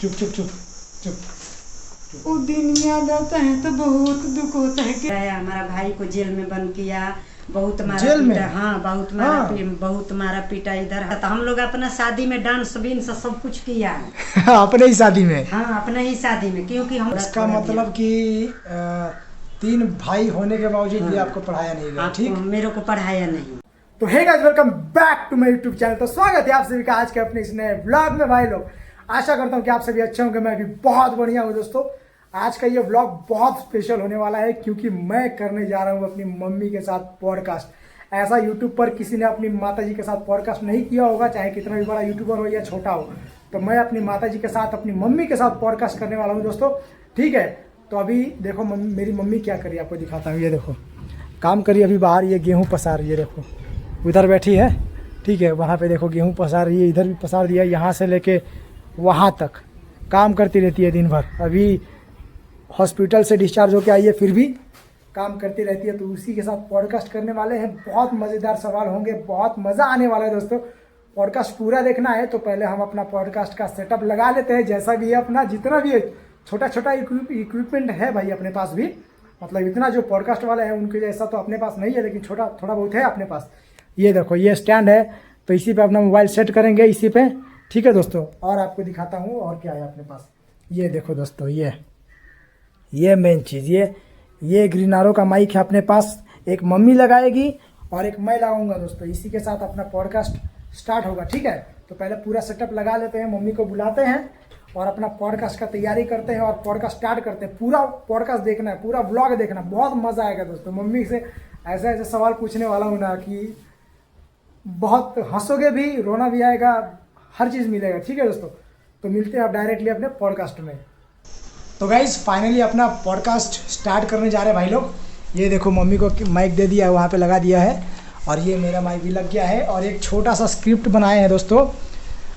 चुप चुप चुप चुप। वो दिन याद आता है तो बहुत दुख होता है कि हमारा भाई को जेल में बंद किया, बहुत मारा जेल में? पीटा। हाँ, बहुत मारा हाँ। बहुत मारा पीटा इधर। तो हम लोग अपना शादी में डांस बीन सब कुछ किया है। अपने ही शादी में? हाँ, अपने ही शादी में, क्योंकि हम इसका मतलब कि 3 भाई होने के बावजूद भी आपको पढ़ाया नहीं गया, ठीक? मेरे को पढ़ाया नहीं। तो hey guys, welcome back to my YouTube channel. तो स्वागत है आप सभी का आज के अपने इस नए व्लॉग में। भाई लोग, आशा करता हूँ कि आप सभी अच्छे होंगे। मैं भी बहुत बढ़िया हूँ दोस्तों। आज का ये व्लॉग बहुत स्पेशल होने वाला है क्योंकि मैं करने जा रहा हूँ अपनी मम्मी के साथ पॉडकास्ट। ऐसा यूट्यूब पर किसी ने अपनी माताजी के साथ पॉडकास्ट नहीं किया होगा, चाहे कितना भी बड़ा यूट्यूबर हो या छोटा हो। तो मैं अपनी माताजी के साथ, अपनी मम्मी के साथ पॉडकास्ट करने वाला हूँ दोस्तों, ठीक है? तो अभी देखो मेरी मम्मी क्या करी, आपको दिखाता हूँ। ये देखो काम करी अभी बाहर, ये गेहूँ पसार रही है। देखो उधर बैठी है, ठीक है? वहाँ पे देखो गेहूँ पसार रही है, इधर भी पसार दिया, यहाँ से लेके वहाँ तक काम करती रहती है दिन भर। अभी हॉस्पिटल से डिस्चार्ज होकर आई है, फिर भी काम करती रहती है। तो उसी के साथ पॉडकास्ट करने वाले हैं। बहुत मज़ेदार सवाल होंगे, बहुत मज़ा आने वाला है दोस्तों। पॉडकास्ट पूरा देखना है तो पहले हम अपना पॉडकास्ट का सेटअप लगा लेते हैं। जैसा भी है अपना, जितना भी है छोटा छोटा इक्विपमेंट है भाई अपने पास भी, मतलब इतना जो पॉडकास्ट वाले हैं उनके जैसा तो अपने पास नहीं है, लेकिन छोटा थोड़ा बहुत है अपने पास। ये देखो ये स्टैंड है, तो इसी पे अपना मोबाइल सेट करेंगे, इसी पे, ठीक है दोस्तों? और आपको दिखाता हूँ और क्या है अपने पास। ये देखो दोस्तों, ये मेन चीज़, ये ग्रीनारो का माइक है अपने पास। एक मम्मी लगाएगी और एक मैं लगाऊंगा दोस्तों। इसी के साथ अपना पॉडकास्ट स्टार्ट होगा, ठीक है? तो पहले पूरा सेटअप लगा लेते हैं, मम्मी को बुलाते हैं और अपना पॉडकास्ट का तैयारी करते हैं और पॉडकास्ट स्टार्ट करते हैं। पूरा पॉडकास्ट देखना है, पूरा व्लॉग देखना, बहुत मज़ा आएगा दोस्तों। मम्मी से ऐसे ऐसे सवाल पूछने वाला हूँ ना कि बहुत हंसोगे भी, रोना भी आएगा, हर चीज़ मिलेगा, ठीक है दोस्तों? तो मिलते हैं आप डायरेक्टली अपने पॉडकास्ट में। तो गाइज फाइनली अपना पॉडकास्ट स्टार्ट करने जा रहे हैं भाई लोग। ये देखो मम्मी को माइक दे दिया है, वहाँ पे लगा दिया है, और ये मेरा माइक भी लग गया है। और एक छोटा सा स्क्रिप्ट बनाए हैं दोस्तों।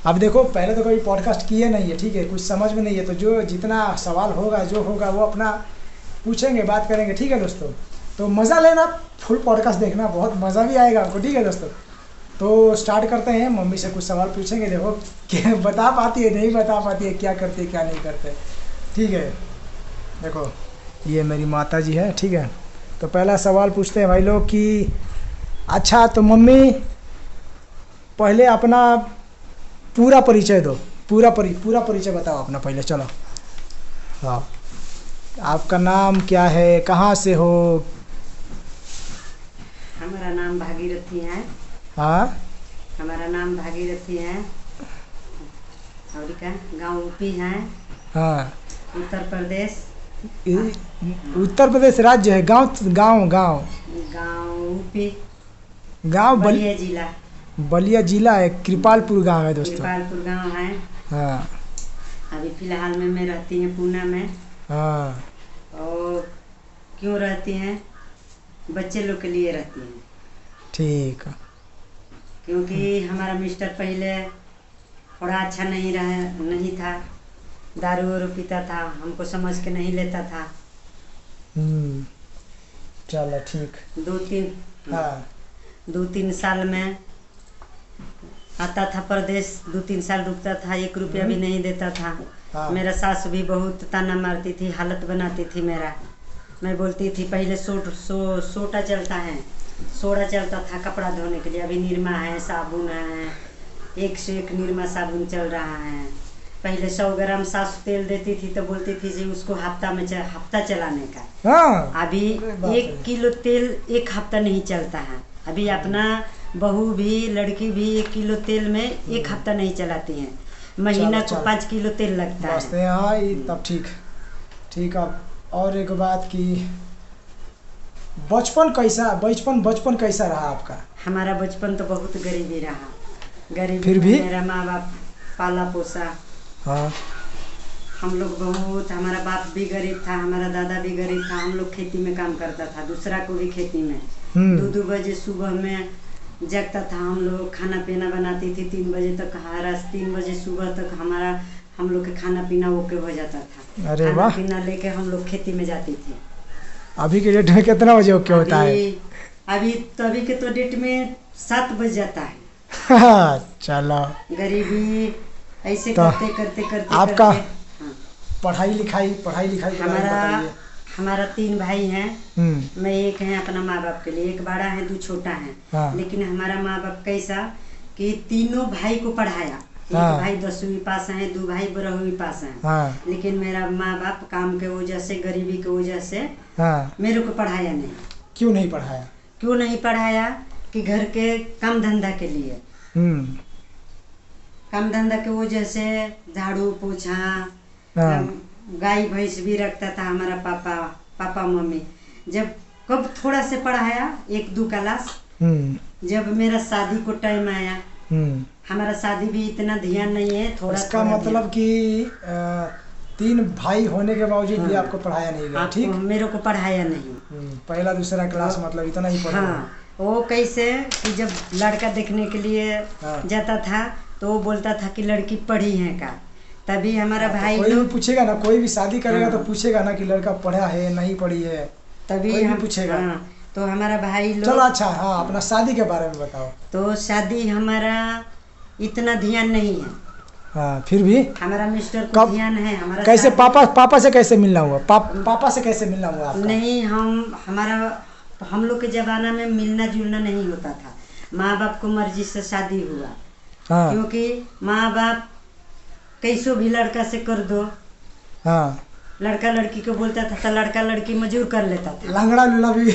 अब देखो, पहले तो कभी पॉडकास्ट किए नहीं है, ठीक है? कुछ समझ में नहीं है, तो जो जितना सवाल होगा, जो होगा वो अपना पूछेंगे, बात करेंगे, ठीक है दोस्तों? तो मज़ा लेना, फुल पॉडकास्ट देखना, बहुत मज़ा भी आएगा आपको, ठीक है दोस्तों? तो स्टार्ट करते हैं। मम्मी से कुछ सवाल पूछेंगे, देखो क्या बता पाती है, नहीं बता पाती है, क्या करती है क्या नहीं करते, ठीक है? देखो ये मेरी माता जी है, ठीक है? तो पहला सवाल पूछते हैं भाई लोग कि अच्छा तो मम्मी पहले अपना पूरा परिचय दो, पूरा परिचय बताओ अपना पहले, चलो। हाँ, आपका नाम क्या है, कहाँ से हो? हमारा नाम भागीरथी है। हाँ, हमारा नाम भागीरथी है। और क्या, गाँव यूपी है। हाँ, उत्तर प्रदेश। उत्तर प्रदेश राज्य है? गांव यूपी, गांव बलिया जिला। बलिया जिला है, कृपालपुर गांव है दोस्तों। कृपालपुर गांव है। हाँ। अभी फिलहाल में मैं रहती हूँ पूना में। हाँ। और क्यों रहती हैं? बच्चे लोग के लिए रहती हैं। ठीक है। क्योंकि हमारा मिस्टर पहले थोड़ा अच्छा नहीं था, दारू वारू पीता था, हमको समझ के नहीं लेता था। चलो ठीक। 2-3 साल में आता था प्रदेश, 2-3 साल रुकता था, 1 रुपया भी नहीं देता था। हाँ। मेरा सास भी बहुत ताना मारती थी, हालत बनाती थी मेरा। मैं बोलती थी पहले सोडा चलता था कपड़ा धोने के लिए, अभी निरमा है, साबुन है, एक से एक निरमा साबुन चल रहा है। पहले 100 ग्राम सास तेल देती थी तो बोलती थी जी उसको हफ्ता चलाने का। हाँ। अभी 1 किलो तेल 1 हफ्ता नहीं चलता है। अभी अपना बहू भी, लड़की भी 1 किलो तेल में 1 हफ्ता नहीं चलाती हैं। महीना को 5 किलो तेल लगता है। हाँ, तब ठीक। अब और एक बात की बचपन कैसा रहा आपका? हमारा बचपन तो बहुत गरीबी रहा। गरीबी फिर भी मेरा माँ बाप पाला पोसा। हाँ। हम लोग बहुत, हमारा बाप भी गरीब था, हमारा दादा भी गरीब था। हम लोग खेती में काम करता था, दूसरा को भी खेती में। 2 बजे सुबह में जगता था हम लोग, खाना पीना बनाती थी 3 बजे तक। 3 बजे सुबह तक हम लोग के खाना पीना ओके हो जाता था। अरे खाना वाह। पीना लेके हम लोग खेती में जाते थे। अभी के डेट में कितना बजे ओके होता है? अभी के तो डेट में 7 बज जाता है। चलो। गरीबी ऐसे तो करते करते करते आपका करते, हाँ। पढ़ाई लिखाई के बारे में बताइए। हमारा 3 भाई हैं। हम्म। मैं एक है अपना माँ बाप के लिए, एक बड़ा है 2 छोटा है। हाँ। लेकिन हमारा माँ बाप कैसा कि तीनों भाई को पढ़ाया। हाँ। एक भाई 10वीं पास है, 2 भाई 12वीं पास है। हाँ। लेकिन मेरा माँ बाप काम के वजह से, गरीबी की वजह से हाँ। मेरे को पढ़ाया नहीं। क्यों नहीं पढ़ाया? क्यों नहीं पढ़ाया कि घर के काम धंधा के लिए, काम धंधा के वजह से झाड़ू पोछा, हाँ। गाय भैंस भी रखता था हमारा पापा मम्मी। जब कब थोड़ा से पढ़ाया 1-2 क्लास, जब मेरा शादी को टाइम आया, हमारा शादी भी इतना ध्यान नहीं है, थोड़ा इसका मतलब कि 3 भाई होने के बावजूद भी आपको पढ़ाया नहीं गया। ठीक, मेरे को पढ़ाया नहीं। पहला दूसरा क्लास मतलब इतना ही पढ़ा। हाँ, वो कैसे कि जब लड़का देखने के लिए जाता था तो वो बोलता था कि लड़की पढ़ी है का, तभी हमारा भाई कोई भी पूछेगा ना, कोई भी शादी करेगा तो पूछेगा ना कि लड़का पढ़ा है नहीं पढ़ी है, तभी हम पूछेगा। तो हमारा भाई लोग। चलो अच्छा, हाँ अपना शादी के बारे में बताओ। तो शादी हमारा इतना ध्यान नहीं है। हाँ, फिर भी हमारा मिस्टर को ध्यान है। हमारा कैसे पापा से कैसे मिलना हुआ? पापा से कैसे मिलना हुआ आपका? नहीं, हम लोग के जमाना में मिलना जुलना नहीं होता था। माँ बाप को मर्जी से शादी हुआ। हाँ। क्योंकि माँ बाप कैसो भी लड़का से कर दो। हाँ। लड़का लड़की को बोलता था तो लड़का लड़की मजूर कर लेता था, लंगड़ा लूला भी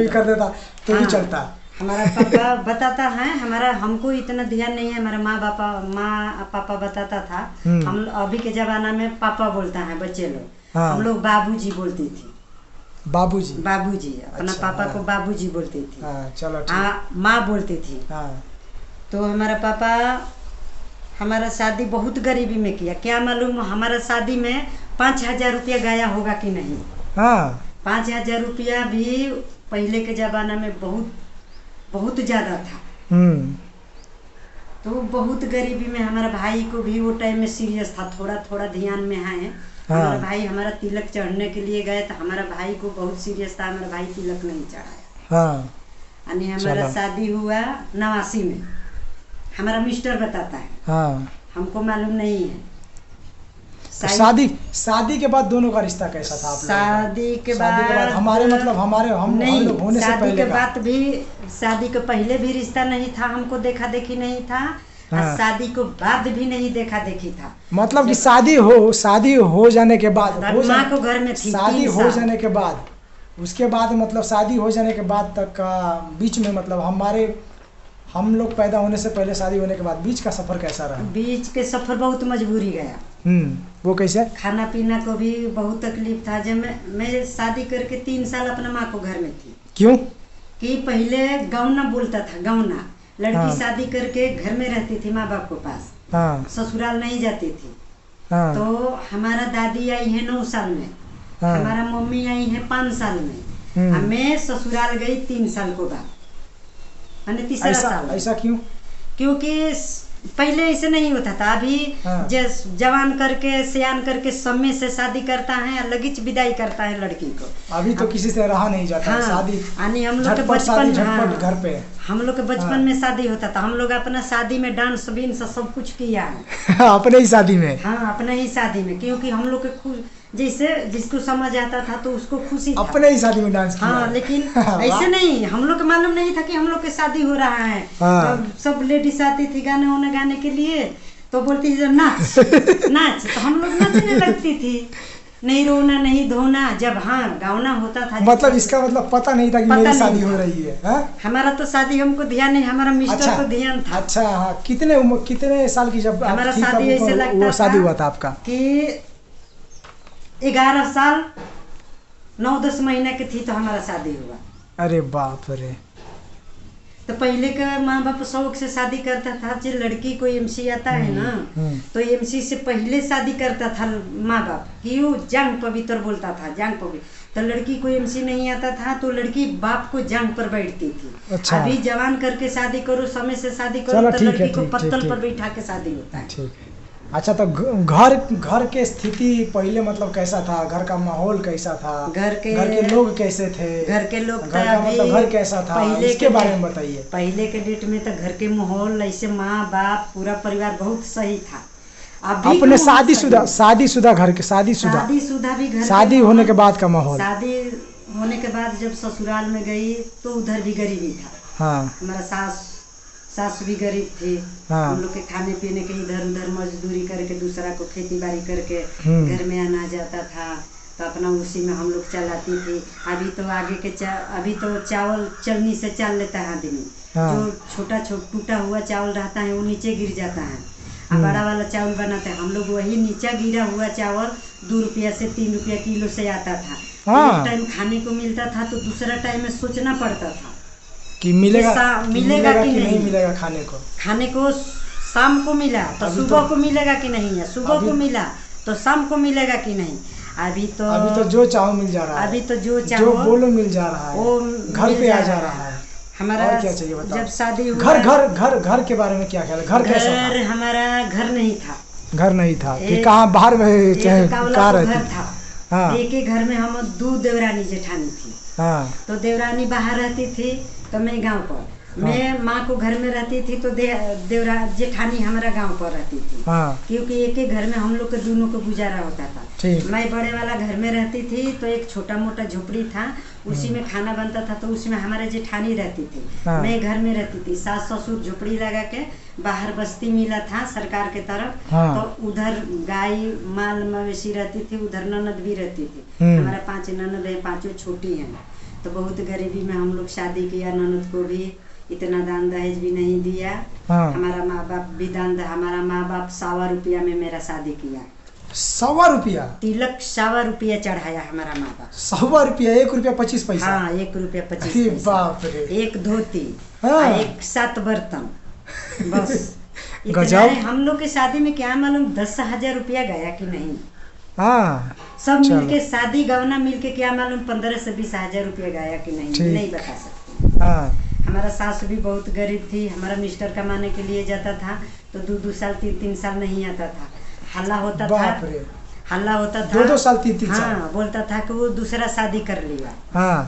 कर देता तो भी चलता। हमारा पापा बताता है, हमको इतना ध्यान नहीं है। हमारा माँ पापा बताता था। हम अभी के जमाना में पापा बोलता है बच्चे लोग। हाँ। हम लोग बाबूजी बोलती थी। बाबूजी अपना अच्छा, पापा को बाबूजी बोलती थी। चलो माँ बोलती थी। तो हमारा पापा हमारा शादी बहुत गरीबी में किया। क्या मालूम हमारा शादी में 5,000 रुपया गया होगा कि नहीं। हाँ। 5,000 रुपया भी पहले के जमाना में बहुत ज्यादा था। तो बहुत गरीबी में हमारा भाई को भी वो टाइम में सीरियस था, थोड़ा ध्यान में है। हाँ। हमारा भाई हमारा तिलक चढ़ने के लिए गए तो हमारा भाई को बहुत सीरियस था, हमारा भाई तिलक नहीं चढ़ाया। हाँ। यानी हमारा शादी हुआ 89 में, हमारा मिस्टर बताता है। हाँ। हमको मालूम नहीं है। शादी के बाद दोनों का रिश्ता कैसा था? शादी के बाद हमारे मतलब हम लोग होने से पहले के बाद भी, शादी के पहले भी रिश्ता नहीं था, हमको देखा देखी नहीं था। हाँ। शादी को बाद भी नहीं देखा देखी था। मतलब कि शादी हो जाने के बाद माँ को घर में थी, शादी हो जाने के बाद, उसके बाद मतलब शादी हो जाने के बाद तक का बीच में मतलब हम लोग पैदा होने से पहले शादी होने के बाद बीच का सफर कैसा रहा? बीच के सफर बहुत मजबूरी गया। वो कैसे? खाना पीना को भी बहुत तकलीफ था। जब मैं शादी करके 3 साल अपना माँ को घर में थी। क्यों? कि पहले गौना बोलता था, गौना लड़की। हाँ। शादी करके घर में रहती थी माँ बाप के पास। हाँ। ससुराल नहीं जाती थी। हाँ। तो हमारा दादी आई है 9 साल में। हाँ। हमारा मम्मी आई है 5 साल में। मैं ससुराल गई 3 साल को बाद, तीसरा साल। ऐसा क्यों? क्योंकि पहले ऐसे नहीं होता था। अभी हाँ। जवान करके सियान करके समय से शादी करता है, लगीच विदाई करता है लड़की को। अभी तो किसी से रहा नहीं जाता। हाँ। शादी यानी हम लोग के बचपन घर पे, हम लोग के बचपन में शादी होता था। हम लोग अपना शादी में डांस बींस सब कुछ किया है। अपने ही शादी में। हाँ, अपने ही शादी में, क्योंकि हम लोग के जैसे जिसको समझ आता था तो उसको खुशी था। अपने ही शादी में डांस किया। हाँ, लेकिन ऐसे नहीं, हम लोग को मालूम नहीं था कि हम लोग की शादी हो रहा है। हाँ। सब लेडीज आती थी गाने के लिए, तो बोलती थी नाच नाच, तो हम लोग नाचने लगती थी। नहीं रोना नहीं धोना। जब गाना होता था, मतलब इसका मतलब पता नहीं था कि मेरी शादी हो रही है। हाँ? हमारा तो शादी हमको ध्यान नहीं, हमारा मिस्टर को ध्यान था। अच्छा, हाँ। कितने साल की जब हमारा शादी ऐसे लगता था शादी हुआ था आपका कि 11 साल 9-10 महीने की थी तो हमारा शादी हुआ। अरे बाप रे। तो पहले का माँ बाप शौक से शादी करता था। जो लड़की को एमसी आता है ना, तो एमसी से पहले शादी करता था माँ बाप। क्यों? जांग पवित्र बोलता था, जांग पवित्र। तो लड़की को एमसी नहीं आता था तो लड़की बाप को जांग पर बैठती थी। अच्छा। अभी जवान करके शादी करो, समय से शादी करो तो लड़की को पत्तल पर बैठा के शादी होता है। ठीक है। अच्छा, तो घर घर के स्थिति पहले मतलब कैसा था? घर का माहौल कैसा था? घर के लोग कैसे थे? घर के लोग घर का मतलब घर कैसा था, इसके बारे में बताइए। पहले के डेट में तो घर के माहौल ऐसे माँ बाप पूरा परिवार बहुत सही था। अभी अपने शादीशुदा घर के शादीशुदा भी घर शादी होने के बाद का माहौल। शादी होने के बाद जब ससुराल में गई तो उधर भी गरीबी था। हाँ, हमारा सास भी गरीब थी। हाँ। हम लोग के खाने पीने के इधर उधर मजदूरी करके दूसरा को खेती बाड़ी करके घर में आना जाता था, तो अपना उसी में हम लोग चलाती थी। अभी तो अभी तो चावल चलनी से चाल लेता है आदमी। हाँ। जो छोटा टूटा हुआ चावल रहता है वो नीचे गिर जाता है, बड़ा वाला चावल बनाते हैं हम लोग। वही नीचे गिरा हुआ चावल 2 रुपया से 3 रुपया किलो से आता था। एक टाइम खाने को मिलता था तो दूसरा टाइम में सोचना पड़ता था कि मिलेगा कि नहीं मिलेगा। खाने को शाम को मिला तो सुबह को मिलेगा कि नहीं है, सुबह को मिला तो शाम को मिलेगा कि नहीं। अभी तो जो चाहो मिल जा रहा है। अभी तो जो चाहो बोलो मिल जा रहा है, वो घर पे आ जा रहा है। हमारा और क्या चाहिए बताओ? जब शादी हुआ घर के बारे में क्या ख्याल है? घर कैसा था? हमारा घर नहीं था। घर नहीं था कि कहाँ बाहर में कहाँ रहती था? हाँ। एक ही घर में हम 2 देवरानी जेठानी थी। हाँ। तो देवरानी बाहर रहती थी तो मैं गांव पर। मैं माँ को घर में रहती थी तो जेठानी हमारा गांव पर रहती थी। हाँ। क्योंकि एक ही घर में हम लोग के दोनों को गुजारा होता था। मैं बड़े वाला घर में रहती थी तो एक छोटा मोटा झोपड़ी था, उसी में खाना बनता था, तो उसमें हमारे जेठानी रहती थी। हाँ। मैं घर में रहती थी। सास ससुर झोपड़ी लगा के बाहर बस्ती मिला था सरकार के तरफ। हाँ। तो उधर गाय माल मवेशी रहती थी, उधर ननद भी रहती थी। हमारा 5 ननद है, 5 छोटी हैं। तो बहुत गरीबी में हम लोग शादी किया। ननद को भी इतना दान दहेज भी नहीं दिया। हाँ। हमारा माँ बाप भी हमारा माँ बाप 100 रुपया में मेरा शादी किया। 100 रुपया? तिलक 100 रुपया चढ़ाया हमारा माँ बाप। 100 रुपया? 1 रुपया 25 पैसा? हाँ, 1 रुपया 25 पैसा। बाप रे। 1 धोती, हाँ। 1 7 बर्तन, बस गजब। हम लोग की शादी में क्या मालूम 10,000 रुपया गया कि नहीं। हाँ। सब मिलके शादी गवना मिलके क्या मालूम 15 से 20,000 रुपया गया कि नहीं बता सकते। हाँ। हमारा सास भी बहुत गरीब थी। हमारा मिस्टर कमाने के लिए जाता था तो 2-2 साल 3-3 साल नहीं आता था। हल्ला होता था 2-2 साल 3-3 साल। हाँ, बोलता था कि वो दूसरा शादी कर लिया। हाँ।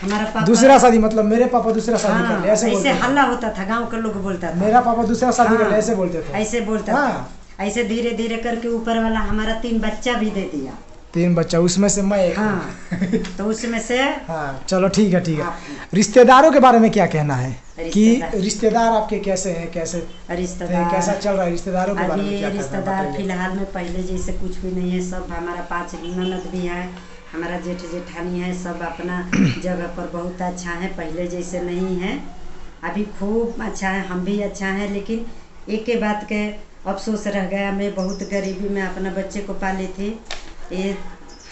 हमारा पापा दूसरा शादी मतलब मेरे पापा दूसरा शादी कर ले, ऐसे हल्ला होता था। गांव के लोग बोलता था मेरा पापा दूसरा शादी कर ले, ऐसे बोलते थे। ऐसे बोलता था। ऐसे धीरे धीरे करके ऊपर वाला हमारा 3 बच्चा भी दे दिया। 3 बच्चा, उसमें से मैं एक। हाँ। तो उसमें से हाँ, चलो ठीक है। रिश्तेदारों के बारे में क्या कहना है कि रिश्तेदार आपके कैसे हैं? रिश्तेदार कैसा चल रहा है? रिश्तेदारों के बारे में क्या? रिश्तेदार फिलहाल में पहले जैसे कुछ भी नहीं है। सब हमारा 5 ननद भी है, हमारा जेठ जेठानी है, सब अपना जगह पर बहुत अच्छा है। पहले जैसे नहीं है, अभी खूब अच्छा है। हम भी अच्छा है, लेकिन एक के बात के अफसोस रह गया। मैं बहुत गरीबी में अपना बच्चे को पाली थी। ये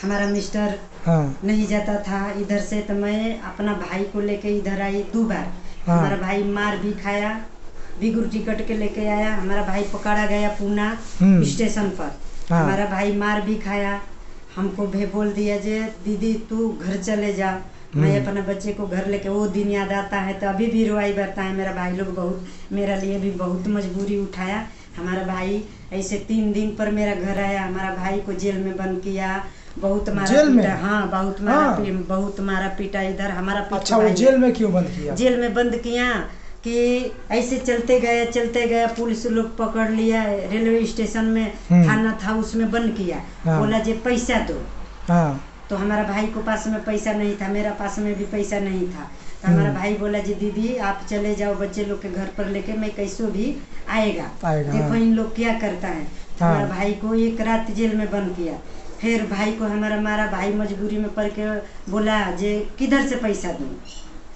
हमारा मिस्टर नहीं जाता था इधर से, तो मैं अपना भाई को लेके इधर आई 2 बार। हमारा भाई मार भी खाया, बिगुर टिकट के लेके आया। हमारा भाई पकड़ा गया पूना स्टेशन पर। हमारा भाई मार भी खाया। हमको भी बोल दिया जे दीदी तू घर चले जा, मैं अपना बच्चे को घर लेके। वो दिन याद आता है तो अभी भी रोई बरता है। मेरा भाई लोग बहुत मेरा लिए भी बहुत मजबूरी उठाया। हमारा भाई ऐसे 3 दिन पर मेरा घर आया। हमारा भाई को जेल में बंद किया, बहुत मारा पीटा। हाँ, बहुत मारा पीटा इधर हमारा। अच्छा, वो जेल में क्यों बंद किया? जेल में बंद किया कि ऐसे चलते गए पुलिस लोग पकड़ लिया। रेलवे स्टेशन में थाना था, उसमें बंद किया। बोला जे पैसा दो। तो हमारा भाई को पास में पैसा नहीं था, मेरा पास में भी पैसा नहीं था। तो हमारा भाई बोला जी दीदी आप चले जाओ बच्चे लोग के घर पर लेके, मैं कैसे भी आएगा। देखो इन लोग क्या करता है। तो हमारा भाई को 1 रात जेल में बंद किया। फिर भाई को हमारा मारा। भाई मजबूरी में पड़ के बोला जे किधर से पैसा दूँ।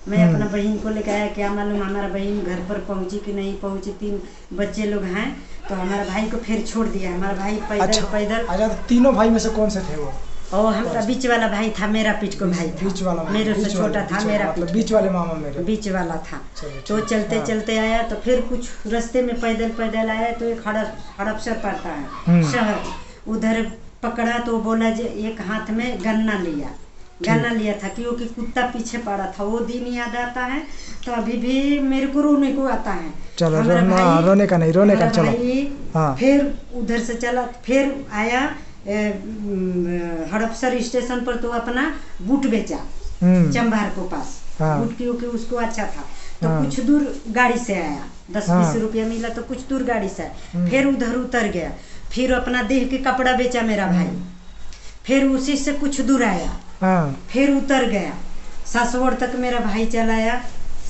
मैं अपना बहन को लेकर आया, क्या मालूम हमारा बहन घर पर पहुंची कि नहीं पहुंची। 3 बच्चे लोग हैं, तो हमारा भाई को फिर छोड़ दिया। हमारा भाई पैदल। अच्छा, तीनों भाई में से कौन से थे वो? और हमारा बीच वाला भाई था, मेरा पीठ को भाई था। बीच वाला मेरे से छोटा था, मेरा बीच वाले मामा मेरे बीच वाला था। तो चलते आया, तो फिर कुछ रास्ते में पैदल आया, तो एक हड़पसर पड़ता है शहर, उधर पकड़ा। तो बोला जे एक हाथ में गन्ना लिया, गाना लिया था, क्योंकि कुत्ता पीछे पड़ा था, वो दिन याद आता है तो अभी भी मेरे को रोने को आता है। चलो हमारा भाई, रोने का नहीं, रोने का, चलो भाई हाँ। फिर उधर से चला, फिर आया हड़पसर स्टेशन पर तो अपना बूट बेचा चंबार को पास, हाँ। बूट क्योंकि उसको अच्छा था तो हाँ। कुछ दूर गाड़ी से आया, 10-20 हाँ। रुपया मिला तो कुछ दूर गाड़ी से आया, फिर उधर उतर गया, फिर अपना देह के कपड़ा बेचा मेरा भाई, फिर उसी से कुछ दूर आया, हाँ। फिर उतर गया, सासवड़ तक मेरा भाई चलाया,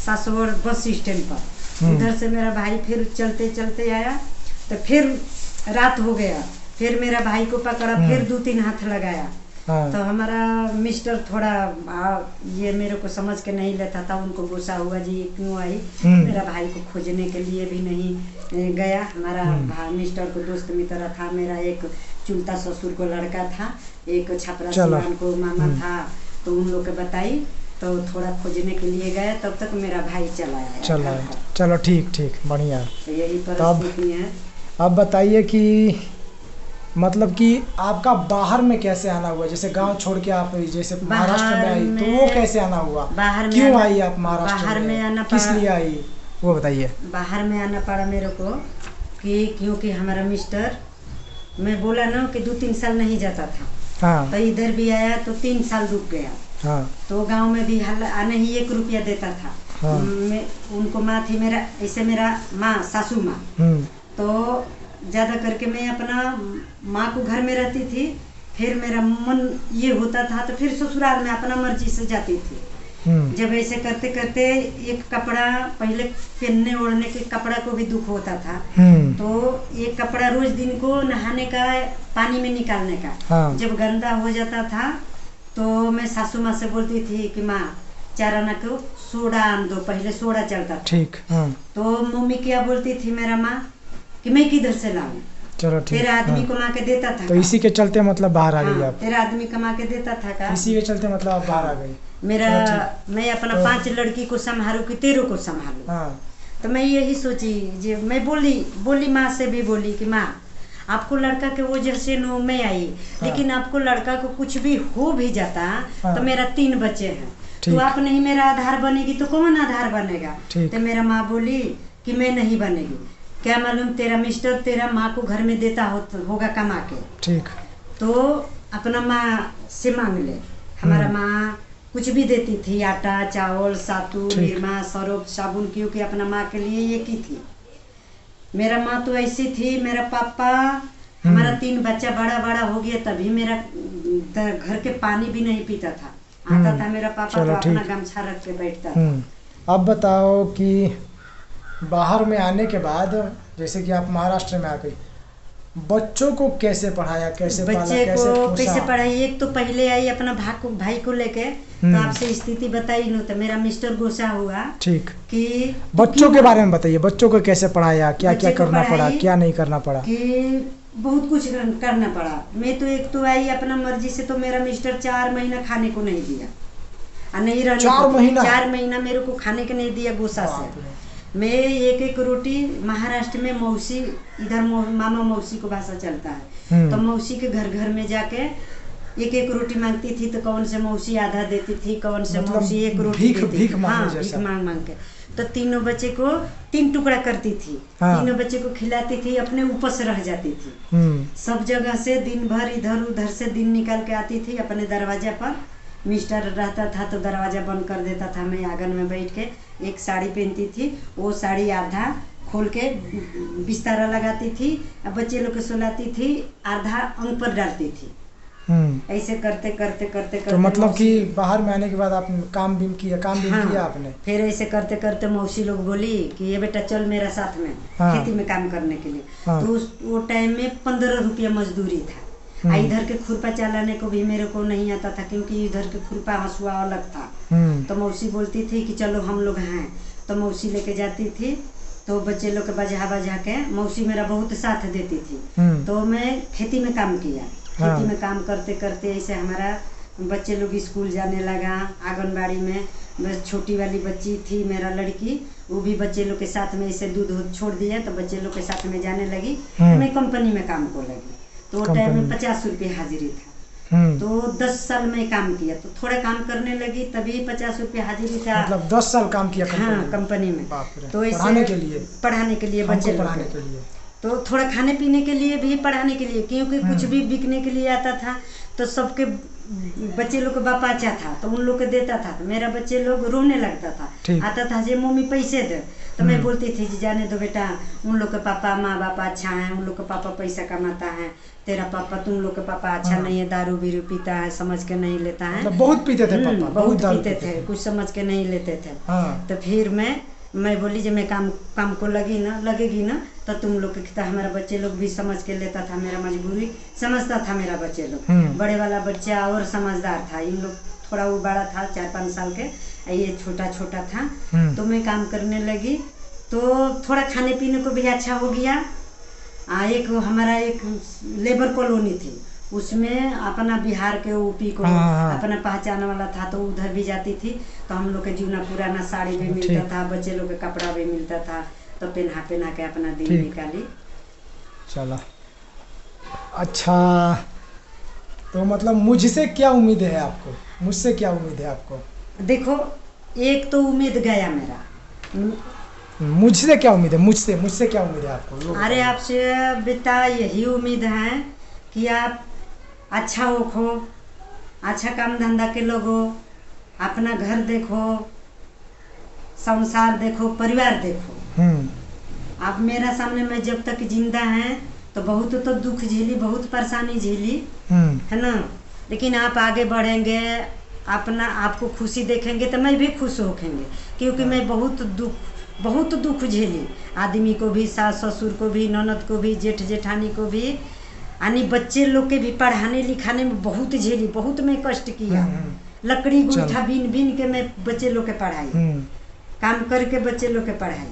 सासवड़ बस स्टैंड पर, उधर से मेरा भाई फिर चलते चलते आया तो फिर रात हो गया, फिर मेरा भाई को पकड़ा, फिर 2-3 हाथ लगाया, हाँ। तो हमारा मिस्टर थोड़ा ये मेरे को समझ के नहीं लेता था, उनको गुस्सा हुआ जी ये क्यों आई, मेरा भाई को खोजने के लिए भी नहीं गया। हमारा मिस्टर को दोस्त मित्र था, मेरा एक चुलता ससुर को लड़का था, एक छपरा सिवान को मामा था, तो उन लोग के बताई तो थोड़ा खोजने के लिए गया, तब तक मेरा भाई चला आया। चलो ठीक ठीक बढ़िया। तो यही परिस्थिति है। अब बताइए कि मतलब कि आपका बाहर में कैसे आना हुआ, जैसे गांव छोड़ के आप जैसे महाराष्ट्र में आई, तो वो कैसे आना हुआ, बाहर में क्यों आई आप महाराष्ट्र बाहर में आना किस पड़ा, लिए आई वो बताइए। बाहर में आना पड़ा मेरे को कि क्योंकि हमारा मिस्टर, मैं बोला ना कि 2-3 साल नहीं जाता था, हाँ। तो इधर भी आया तो 3 साल रुक गया, हाँ। तो गांव में भी आने ही 1 रुपया देता था। हाँ। मैं उनको माँ थी मेरा, ऐसे मेरा माँ सासू माँ, तो ज़्यादा करके मैं अपना माँ को घर में रहती थी, फिर मेरा मन ये होता था तो फिर ससुराल में अपना मर्जी से जाती थी। जब ऐसे करते करते एक कपड़ा पहले पहनने ओढ़ने के कपड़ा को भी दुख होता था, तो एक कपड़ा रोज दिन को नहाने का पानी में निकालने का, हाँ। जब गंदा हो जाता था तो मैं सासू माँ से बोलती थी कि माँ 4 आना को सोडा आन दो, पहले सोडा चलता था, ठीक। तो मम्मी क्या बोलती थी मेरा माँ कि मैं किधर से लाऊं, चलो ठीक। तेरा आदमी कमा के देता था, तो इसी के चलते मतलब बाहर आ गई आप, तेरा आदमी कमा के देता था का, इसी के चलते मतलब आप बाहर आ गई। मेरा मैं अपना 5 लड़की को संभालू कि 13 को संभालू, हाँ। तो मैं यही सोची, जो मैं बोली माँ से भी बोली कि माँ आपको लड़का के वजह से नो मैं आई, लेकिन आपको लड़का को कुछ भी हो भी जाता तो मेरा 3 बच्चे हैं, तो आप नहीं मेरा आधार बनेगी तो कौन आधार बनेगा, तो मेरा माँ बोली कि मैं नहीं बनेगी, क्या मालूम तेरा मिस्टर तेरा माँ को घर में देता होगा कमा के, ठीक, तो अपना माँ से मांग ले। हमारा माँ कुछ भी देती थी, आटा चावल सातू निरमा सरफ साबुन, क्योंकि अपना माँ के लिए एक ही थी। मेरा माँ तो ऐसी थी, मेरा पापा हमारा 3 बच्चा बड़ा बड़ा हो गया तभी मेरा घर के पानी भी नहीं पीता था, आता था मेरा पापा तो अपना गमछा रख के बैठता था। अब बताओ कि बाहर में आने के बाद जैसे कि आप महाराष्ट्र में आ गई, बच्चों को कैसे पढ़ाया, कैसे बच्चे को कैसे पढ़ाई, एक तो पहले आई अपना भाई को लेके, तो आपसे स्थिति बताई नो, तो मेरा मिस्टर गुस्सा हुआ, ठीक, कि बच्चों के बारे में बताइए, बच्चों को कैसे पढ़ाया, क्या क्या करना पड़ा, क्या नहीं करना पड़ा, कि बहुत कुछ करना पड़ा। मैं तो एक तो आई अपना मर्जी से, तो मेरा मिस्टर 4 महीना खाने को नहीं दिया, नहीं रहने 4 महीना मेरे को खाने के नहीं दिया गुस्सा से। मैं एक रोटी महाराष्ट्र में मौसी, इधर मामा मौसी को भाषा चलता है, तो मौसी के घर में जाके एक रोटी मांगती थी, तो कौन से मौसी आधा देती थी, कौन से मौसी 1 रोटी देती थी, हाँ भीख मांग के, तो तीनों बच्चे को 3 टुकड़ा करती थी, तीनों बच्चे को खिलाती थी, अपने ऊपर से रह जाती थी, सब जगह से दिन भर इधर उधर से दिन निकाल के आती थी अपने दरवाजा पर। मिस्टर रहता था तो दरवाजा बंद कर देता था, मैं आंगन में बैठ के एक साड़ी पहनती थी, वो साड़ी आधा खोल के बिस्तारा लगाती थी, बच्चे लोग को सुलाती थी, आधा अंग पर डालती थी। ऐसे करते करते करते करते, तो मतलब कि बाहर में आने के बाद आपने काम भी किया आपने, फिर ऐसे करते करते मौसी लोग बोली कि ये बेटा चल मेरा साथ में खेती में काम करने के लिए, तो वो टाइम में 15 रुपया मजदूरी था, इधर के खुरपा चलाने को भी मेरे को नहीं आता था, क्योंकि इधर के खुरपा हंसुआ अलग था, तो मौसी बोलती थी कि चलो हम लोग हैं, तो मौसी लेके जाती थी, तो बच्चे लोग के बजा के मौसी मेरा बहुत साथ देती थी, तो मैं खेती में काम किया, खेती में काम करते करते ऐसे हमारा बच्चे लोग स्कूल जाने लगा, आंगनबाड़ी में बस छोटी वाली बच्ची थी मेरा लड़की, वो भी बच्चे लोग के साथ में ऐसे दूध छोड़ दिया, तो बच्चे लोग के साथ में जाने लगी, मैं कंपनी में काम को लगी, तो टाइम में 50 रुपये हाजिरी था, तो 10 साल में काम किया, तो थोड़ा काम करने लगी तभी 50 रुपये हाजिरी था। मतलब 10 साल काम किया हाँ कंपनी में। बाप रे। तो ऐसे पढ़ाने के लिए बच्चे लोग पढ़ाने के लिए, तो थोड़ा खाने पीने के लिए भी, पढ़ाने के लिए, क्योंकि कुछ भी बिकने के लिए आता था तो सबके बच्चे लोग का बाप अच्छा था तो उन लोग को देता था, तो मेरा बच्चे लोग रोने लगता था। आता था जे मम्मी पैसे दे, तो मैं बोलती थी जी जाने दो बेटा, उन लोग के पापा माँ बाप अच्छा है, उन लोग का पापा पैसा कमाता है, तेरा पापा तुम लोग का पापा अच्छा नहीं है, दारू बीरू पीता है, समझ के नहीं लेता है। मतलब बहुत पीते थे पापा, बहुत पीते थे, कुछ समझ के नहीं लेते थे। तो फिर मैं बोली जब मैं काम को लगेगी ना तो तुम लोग के, तो हमारा बच्चे लोग भी समझ के लेता था, मेरा मजबूरी समझता था मेरा बच्चे लोग। बड़े वाला बच्चा और समझदार था, इन लोग थोड़ा वो बड़ा था 4-5 साल के, ये छोटा था। तो मैं काम करने लगी तो थोड़ा खाने पीने को भी अच्छा हो गया। एक हमारा एक लेबर कॉलोनी थी, उसमें अपना बिहार के यूपी को अपना पहचान वाला था, तो उधर भी जाती थी, तो हम लोग के जीवना पुराना साड़ी भी मिलता था, बच्चे लोग के कपड़ा भी मिलता था, तो पहना के अपना दिन निकाली। चला अच्छा, तो मतलब मुझसे क्या उम्मीद है आपको? मुझसे क्या उम्मीद है आपको? देखो एक तो उम्मीद गया मेरा, मुझसे क्या उम्मीद है? मुझसे क्या उम्मीद है आपको? अरे आपसे बेटा यही उम्मीद है कि आप अच्छा हो, अच्छा काम धंधा के लोगो, अपना घर देखो, संसार देखो, परिवार देखो। आप मेरा सामने में जब तक जिंदा हैं तो बहुत तो दुख झेली, बहुत परेशानी झेली, है ना, लेकिन आप आगे बढ़ेंगे, अपना आपको खुशी देखेंगे तो मैं भी खुश होखेंगे, क्योंकि मैं बहुत दुख झेली, आदमी को भी, सास ससुर को भी, ननद को भी, जेठ जेठानी को भी, यानी बच्चे लोग के भी पढ़ाने लिखाने में बहुत झेली, बहुत मैं कष्ट किया। लकड़ी गोईठा बीन के मैं बच्चे लोग के पढ़ाई, काम करके बच्चे लोग के पढ़ाई।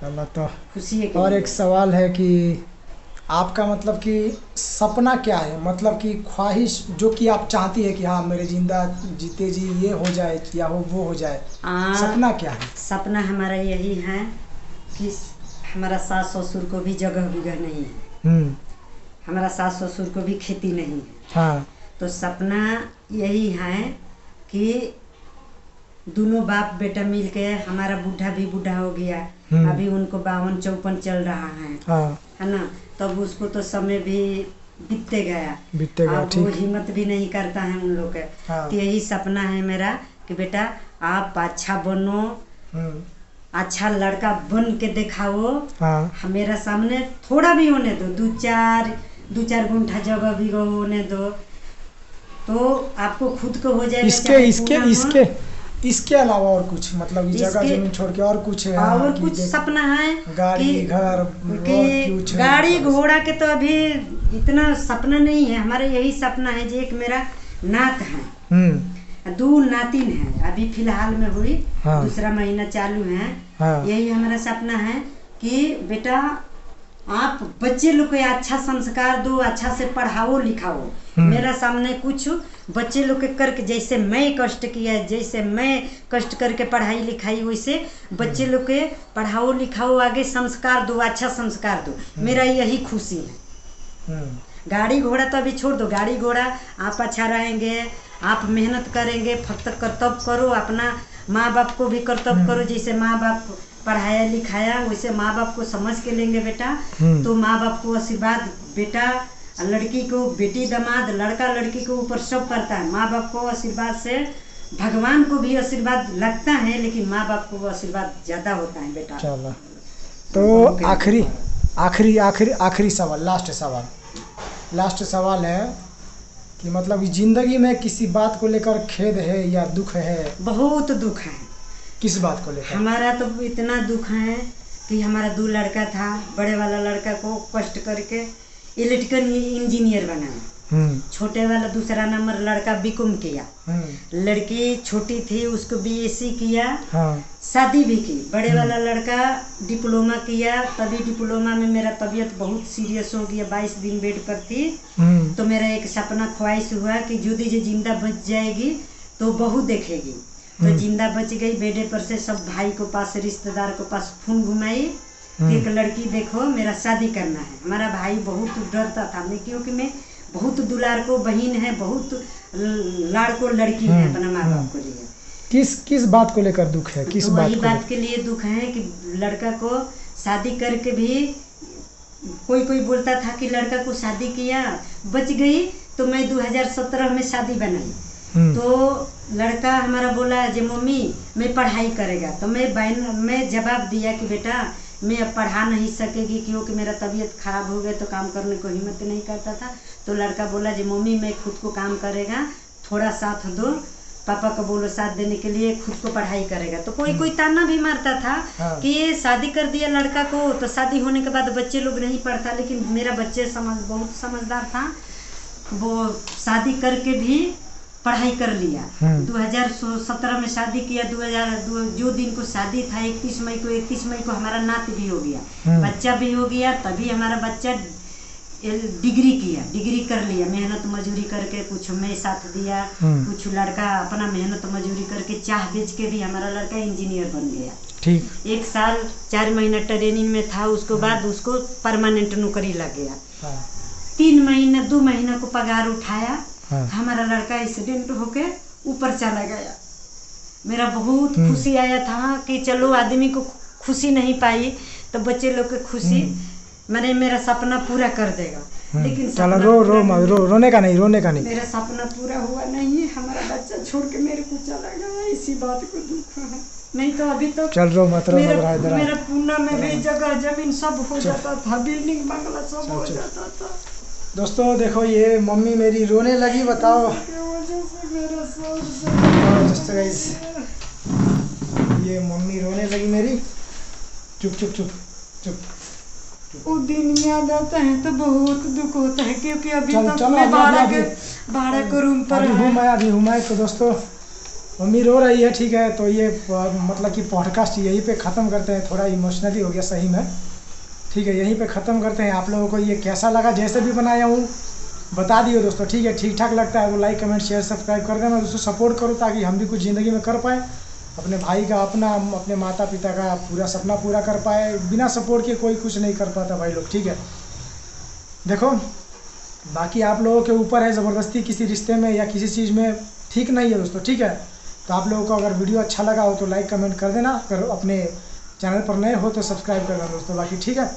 चलो तो खुशी है। और एक सवाल है कि आपका मतलब कि सपना क्या है, मतलब कि ख्वाहिश जो कि आप चाहती है कि हाँ मेरे जिंदा जीते जी ये हो जाए या वो हो जाए, सपना क्या है? सपना हमारा यही है कि हमारा सास ससुर को भी जगह बिगह नहीं है, हमारा सास ससुर को भी खेती नहीं है। तो सपना यही है कि दोनों बाप बेटा मिल के, हमारा बूढ़ा भी बूढ़ा हो गया, अभी उनको 52-54 चल रहा है ना, तब उसको तो समय भी बीतते गया, वो हिम्मत भी नहीं करता है उन लोग का। तो यही सपना है मेरा कि बेटा आप अच्छा बनो, अच्छा लड़का बन के दिखाओ, मेरा सामने थोड़ा भी होने दो, 2-4 गुंठा जगह भी होने दो, तो आपको खुद को हो जाएगा। इसके अलावा और कुछ, मतलब जगह जमीन छोड़ के और कुछ है? और कुछ सपना है, गाड़ी घर गाड़ी घोड़ा के तो अभी इतना सपना नहीं है, हमारा यही सपना है जी, एक मेरा नात है, 2 नातिन है, अभी फिलहाल में हुई, दूसरा महीना चालू है। यही हमारा सपना है कि बेटा आप बच्चे लोग को अच्छा संस्कार दो, अच्छा से पढ़ाओ लिखाओ। मेरा सामने कुछ बच्चे लोग के करके, जैसे मैं कष्ट किया, जैसे मैं कष्ट करके पढ़ाई लिखाई, वैसे बच्चे लोग के पढ़ाओ लिखाओ, आगे संस्कार दो, अच्छा संस्कार दो, मेरा यही खुशी है। गाड़ी घोड़ा तो अभी छोड़ दो, गाड़ी घोड़ा आप अच्छा रहेंगे, आप मेहनत करेंगे, फक्त कर्तव्य करो, अपना माँ बाप को भी कर्तव्य करो, जैसे माँ बाप पढ़ाया लिखाया वैसे माँ बाप को समझ के लेंगे बेटा, तो माँ बाप को आशीर्वाद, बेटा लड़की को, बेटी दामाद, लड़का लड़की के ऊपर सब करता है, माँ बाप को आशीर्वाद से भगवान को भी आशीर्वाद लगता है, लेकिन माँ बाप को आशीर्वाद ज्यादा होता है बेटा। चलो तो आखिरी सवाल, लास्ट सवाल है कि मतलब जिंदगी में किसी बात को लेकर खेद है या दुख है? बहुत दुख है। किस बात को लेकर? हमारा तो इतना दुख है कि हमारा 2 लड़का था, बड़े वाला लड़का को कष्ट करके इलेक्ट्रिकल इंजीनियर बनाया, छोटे वाला दूसरा नंबर लड़का बीकॉम किया, लड़की छोटी थी उसको बीएससी किया, शादी भी की, बड़े वाला लड़का डिप्लोमा किया, तभी डिप्लोमा में मेरा तबीयत बहुत सीरियस हो गया, 22 दिन बेड पर थी, तो मेरा एक सपना ख्वाहिश हुआ कि यदि जो जिंदा बच जाएगी तो बहू देखेगी, तो जिंदा बच गई, बेडे पर से सब भाई को पास, रिश्तेदार को पास फोन घुमाई, एक लड़की देखो मेरा शादी करना है। हमारा भाई बहुत डरता था मैं, क्योंकि मैं बहुत दुलार को बहन है, बहुत लाड़को लड़की है अपना माँ बाप को लिए। किस बात को लेकर दुख है, किस तो बात वही को बात के लिए दुख है कि लड़का को शादी करके भी कोई बोलता था कि लड़का को शादी किया बच गई, तो मैं 2017 में शादी बनाई। तो लड़का हमारा बोला जे मम्मी मैं पढ़ाई करेगा, तो मैं जवाब दिया कि बेटा मैं अब पढ़ा नहीं सकेगी क्योंकि मेरा तबीयत खराब हो गया, तो काम करने को हिम्मत नहीं करता था। तो लड़का बोला जे मम्मी मैं खुद को काम करेगा, थोड़ा साथ दो, पापा को बोलो साथ देने के लिए, खुद को पढ़ाई करेगा। तो कोई ताना भी मारता था कि ये शादी कर दिया लड़का को, तो शादी होने के बाद बच्चे लोग नहीं पढ़ता। लेकिन मेरा बच्चे बहुत समझदार था, वो शादी करके भी पढ़ाई कर लिया। 2017 में शादी किया। 2002 जो दिन को शादी था 31 मई को हमारा नात भी हो गया, बच्चा भी हो गया। तभी हमारा बच्चा डिग्री कर लिया, मेहनत मजूरी करके। कुछ मैं साथ दिया, कुछ लड़का अपना मेहनत मजूरी करके चाह बेच के भी हमारा लड़का इंजीनियर बन गया। ठीक 1 साल 4 महीना ट्रेनिंग में था, उसके बाद उसको परमानेंट नौकरी लग गया। 2 महीना को पगार उठाया। हमारा लड़का एक्सीडेंट होके ऊपर चला गया। मेरा बहुत खुशी आया था कि चलो आदमी को खुशी नहीं पाई तो बच्चे लोग की खुशी मैंने मेरा सपना पूरा कर देगा। लेकिन चलो रोने का नहीं। मेरा सपना पूरा हुआ नहीं, हमारा बच्चा छोड़ के मेरे को चला गया, इसी बात को दुख है। नहीं तो अभी तो चल रो मत रो मेरा पूना में भी जगह जमीन सब हो जाता था, बिल्डिंग बंगला सब हो जाता था। दोस्तों देखो ये मम्मी मेरी रोने लगी, बताओ। दोस्तों गाइस ये मम्मी रोने लगी मेरी। चुप। वो दिन याद आता है तो बहुत दुख होता है, क्योंकि अभी तक मैं भाड़ा के रूम पर अभी हूँ मैं। तो दोस्तों मम्मी रो रही है, ठीक है। तो ये मतलब कि पॉडकास्ट यहीं पे ख़त्म करते हैं, थोड़ा इमोशनली हो गया सही में, ठीक है। यहीं पे ख़त्म करते हैं। आप लोगों को ये कैसा लगा, जैसे भी बनाया हूँ बता दियो दोस्तों, ठीक है। ठीक ठाक लगता है तो लाइक कमेंट शेयर सब्सक्राइब कर देना दोस्तों, सपोर्ट करो ताकि हम भी कुछ ज़िंदगी में कर पाए, अपने भाई का अपने माता पिता का पूरा सपना पूरा कर पाए। बिना सपोर्ट के कोई कुछ नहीं कर पाता भाई लोग, ठीक है। देखो बाकी आप लोगों के ऊपर है, ज़बरदस्ती किसी रिश्ते में या किसी चीज़ में ठीक नहीं है दोस्तों, ठीक है। तो आप लोगों को अगर वीडियो अच्छा लगा हो तो लाइक कमेंट कर देना, अगर अपने चैनल पर नए हो तो सब्सक्राइब कर देना दोस्तों। बाकी ठीक है,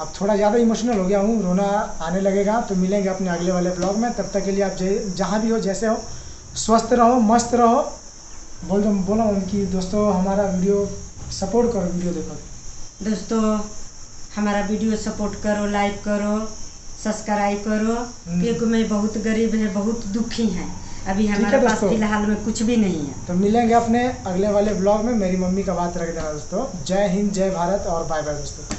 अब थोड़ा ज़्यादा इमोशनल हो गया हूँ, रोना आने लगेगा। तो मिलेंगे अपने अगले वाले ब्लॉग में, तब तक के लिए आप जहाँ भी हो जैसे हो स्वस्थ रहो, मस्त रहो। बोला उनकी दोस्तों हमारा वीडियो सपोर्ट करो, वीडियो देखो दोस्तों, हमारा वीडियो सपोर्ट करो, लाइक करो, सब्सक्राइब करो, क्योंकि मैं बहुत गरीब है, बहुत दुखी है। अभी हमारे पास फिलहाल में कुछ भी नहीं है। तो मिलेंगे अपने अगले वाले ब्लॉग में। मेरी मम्मी का बात रख देना दोस्तों। जय हिंद, जय भारत और बाय बाय दोस्तों।